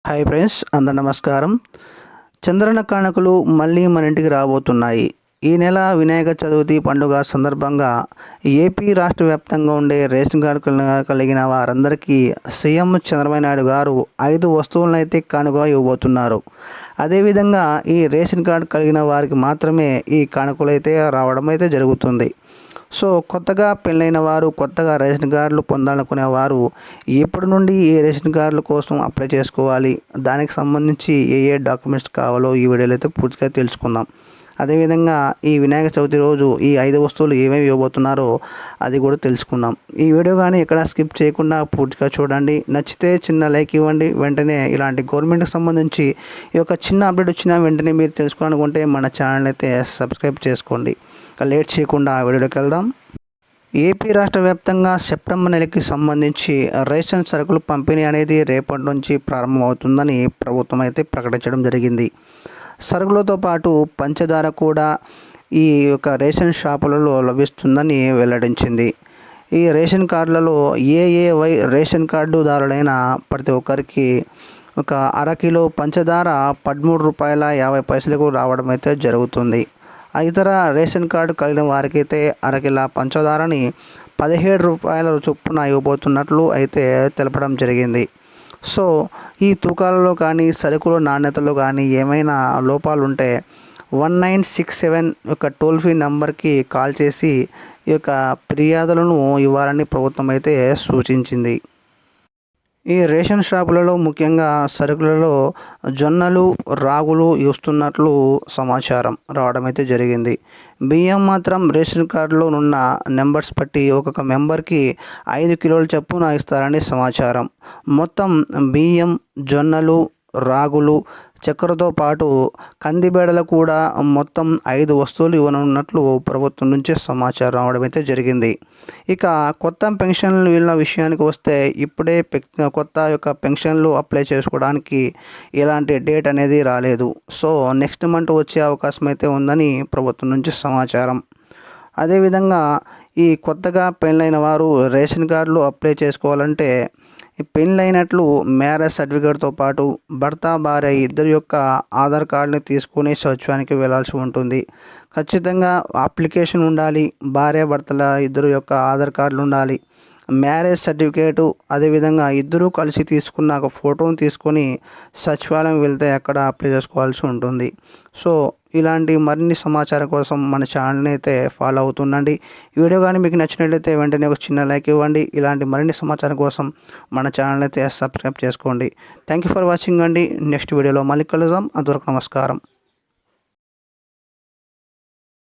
Hi friends, అందరు నమస్కారం. చంద్రన్న కానుకలు మళ్ళీ మన ఇంటికి రాబోతున్నాయి. ఈ నెల వినాయక చవితి పండుగ సందర్భంగా ఏపీ రాష్ట్ర వ్యాప్తంగా ఉండే రేషన్ కార్డు కలిగిన వారందరికీ సీఎం చంద్రబాబు నాయుడు గారు 5 వస్తువులను అయితే కానుకగా ఇవ్వబోతున్నారు. అదేవిధంగా ఈ రేషన్ కార్డు కలిగిన వారికి మాత్రమే ఈ కానుకలు అయితే రావడం అయితే జరుగుతుంది. సో కొత్తగా పెళ్ళైన వారు, కొత్తగా రేషన్ కార్డులు పొందాలనుకునే వారు ఇప్పటి నుండి ఈ రేషన్ కార్డుల కోసం అప్లై చేసుకోవాలి, దానికి సంబంధించి ఏ ఏ డాక్యుమెంట్స్ కావాలో ఈ వీడియోలో అయితే పూర్తిగా తెలుసుకుందాం. అదేవిధంగా ఈ వినాయక చవితి రోజు ఈ 5 వస్తువులు ఏమేమి ఇవ్వబోతున్నారో అది కూడా తెలుసుకుందాం. ఈ వీడియో కానీ ఎక్కడ స్కిప్ చేయకుండా పూర్తిగా చూడండి. నచ్చితే చిన్న లైక్ ఇవ్వండి. వెంటనే ఇలాంటి గవర్నమెంట్కి సంబంధించి ఈ యొక్క చిన్న అప్డేట్ వచ్చిన వెంటనే మీరు తెలుసుకోవాలనుకుంటే మన ఛానల్ అయితే సబ్స్క్రైబ్ చేసుకోండి. లేట్ చేయకుండా ఆ వీడియోలోకి వెళ్దాం. ఏపీ రాష్ట్ర వ్యాప్తంగా సెప్టెంబర్ నెలకి సంబంధించి రేషన్ సరుకులు పంపిణీ అనేది రేపటి నుంచి ప్రారంభమవుతుందని ప్రభుత్వం అయితే ప్రకటించడం జరిగింది. సరుకులతో పాటు పంచదార కూడా ఈ యొక్క రేషన్ షాపులలో లభిస్తుందని వెల్లడించింది. ఈ రేషన్ కార్డులలో ఏఏవై రేషన్ కార్డుదారులైన ప్రతి ఒక్కరికి ఒక అరకిలో పంచదార ₹13.50 రావడం అయితే జరుగుతుంది. ఇతర రేషన్ కార్డు కలిగిన వారికైతే అరకిల పంచదారని ₹17 చొప్పున ఇవ్వబోతున్నట్లు అయితే తెలపడం జరిగింది. సో ఈ తూకాలలో కానీ సరుకుల నాణ్యతలో కానీ ఏమైనా లోపాలు ఉంటే 1967 యొక్క టోల్ ఫ్రీ నెంబర్కి కాల్ చేసి ఈ యొక్క ఫిర్యాదులను ఇవ్వాలని ప్రభుత్వం అయితే సూచించింది. ఈ రేషన్ షాపులలో ముఖ్యంగా సరుకులలో జొన్నలు, రాగులు ఇస్తున్నట్లు సమాచారం రావడం అయితే జరిగింది. బియ్యం మాత్రం రేషన్ కార్డులో ఉన్న నెంబర్స్ బట్టి ఒక్కొక్క మెంబర్కి 5 కిలోల చొప్పున ఇస్తారని సమాచారం. మొత్తం బియ్యం, జొన్నలు, రాగులు, చక్కెరతో పాటు కందిబేడలు కూడా మొత్తం 5 వస్తువులు ఇవ్వనున్నట్లు ప్రభుత్వం నుంచి సమాచారం రావడం అయితే జరిగింది. ఇక కొత్త పెన్షన్లు వీళ్ళ విషయానికి వస్తే ఇప్పుడే కొత్త యొక్క పెన్షన్లు అప్లై చేసుకోవడానికి ఎలాంటి డేట్ అనేది రాలేదు. సో నెక్స్ట్ మంత్ వచ్చే అవకాశం అయితే ఉందని ప్రభుత్వం నుంచి సమాచారం. అదేవిధంగా ఈ కొత్తగా పెళ్ళైన వారు రేషన్ కార్డులు అప్లై చేసుకోవాలంటే పెళ్ళైనట్లు మ్యారేజ్ సర్టిఫికేట్తో పాటు భర్త, భార్య ఇద్దరి యొక్క ఆధార్ కార్డుని తీసుకుని సచివాలయానికి వెళ్ళాల్సి ఉంటుంది. ఖచ్చితంగా అప్లికేషన్ ఉండాలి. భార్య భర్తల ఇద్దరు యొక్క ఆధార్ కార్డులు ఉండాలి. మ్యారేజ్ సర్టిఫికేటు, అదేవిధంగా ఇద్దరూ కలిసి తీసుకున్న ఒక ఫోటోని తీసుకొని సచివాలయం వెళ్తే అక్కడ అప్లై చేసుకోవాల్సి ఉంటుంది. సో ఇలాంటి మరిన్ని సమాచారం కోసం మన ఛానల్ని అయితే ఫాలో అవుతుండండి. ఈ వీడియో కానీ మీకు నచ్చినట్లయితే వెంటనే ఒక చిన్న లైక్ ఇవ్వండి. ఇలాంటి మరిన్ని సమాచారం కోసం మన ఛానల్ని అయితే సబ్స్క్రైబ్ చేసుకోండి. థ్యాంక్ యూ ఫర్ వాచింగ్ అండి. నెక్స్ట్ వీడియోలో మళ్ళీ కలుద్దాం. అంతవరకు నమస్కారం.